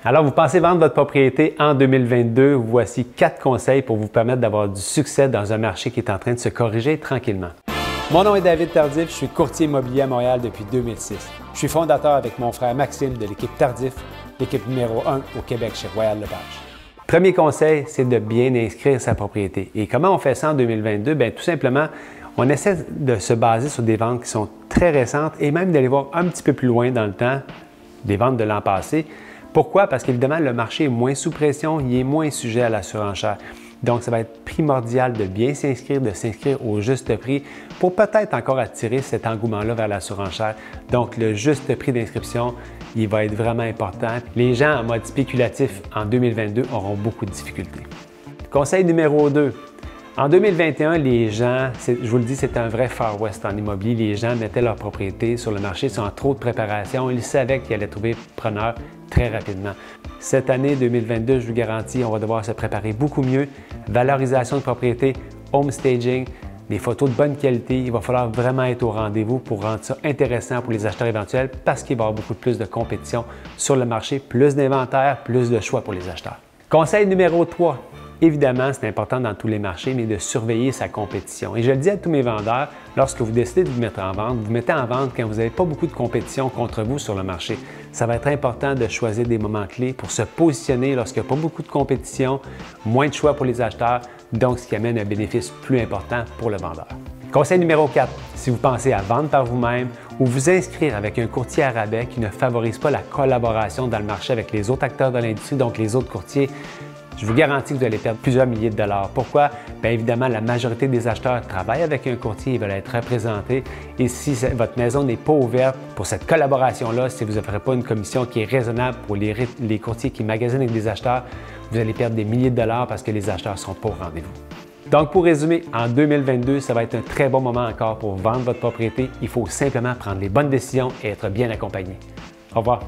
Alors, vous pensez vendre votre propriété en 2022? Voici 4 conseils pour vous permettre d'avoir du succès dans un marché qui est en train de se corriger tranquillement. Mon nom est David Tardif, je suis courtier immobilier à Montréal depuis 2006. Je suis fondateur avec mon frère Maxime de l'équipe Tardif, l'équipe numéro 1 au Québec chez Royal Lepage. Premier conseil, c'est de bien inscrire sa propriété. Et comment on fait ça en 2022? Bien, tout simplement, on essaie de se baser sur des ventes qui sont très récentes et même d'aller voir un petit peu plus loin dans le temps des ventes de l'an passé. Pourquoi? Parce qu'évidemment, le marché est moins sous pression, il est moins sujet à la surenchère. Donc, ça va être primordial de bien s'inscrire, de s'inscrire au juste prix pour peut-être encore attirer cet engouement-là vers la surenchère. Donc, le juste prix d'inscription, il va être vraiment important. Les gens en mode spéculatif en 2022 auront beaucoup de difficultés. Conseil numéro 2. En 2021, les gens, je vous le dis, c'est un vrai Far West en immobilier. Les gens mettaient leur propriété sur le marché sans trop de préparation. Ils savaient qu'ils allaient trouver preneur très rapidement. Cette année 2022, je vous garantis, on va devoir se préparer beaucoup mieux. Valorisation de propriété, home staging, des photos de bonne qualité. Il va falloir vraiment être au rendez-vous pour rendre ça intéressant pour les acheteurs éventuels parce qu'il va y avoir beaucoup plus de compétition sur le marché, plus d'inventaire, plus de choix pour les acheteurs. Conseil numéro 3. Évidemment, c'est important dans tous les marchés, mais de surveiller sa compétition. Et je le dis à tous mes vendeurs, lorsque vous décidez de vous mettre en vente, vous mettez en vente quand vous n'avez pas beaucoup de compétition contre vous sur le marché. Ça va être important de choisir des moments clés pour se positionner lorsqu'il n'y a pas beaucoup de compétition, moins de choix pour les acheteurs, donc ce qui amène un bénéfice plus important pour le vendeur. Conseil numéro 4. Si vous pensez à vendre par vous-même ou vous inscrire avec un courtier à rabais qui ne favorise pas la collaboration dans le marché avec les autres acteurs de l'industrie, donc les autres courtiers, je vous garantis que vous allez perdre plusieurs milliers de dollars. Pourquoi? Bien évidemment, la majorité des acheteurs travaillent avec un courtier, ils veulent être représentés. Et si votre maison n'est pas ouverte pour cette collaboration-là, si vous n'offrez pas une commission qui est raisonnable pour les courtiers qui magasinent avec des acheteurs, vous allez perdre des milliers de dollars parce que les acheteurs ne sont pas au rendez-vous. Donc, pour résumer, en 2022, ça va être un très bon moment encore pour vendre votre propriété. Il faut simplement prendre les bonnes décisions et être bien accompagné. Au revoir.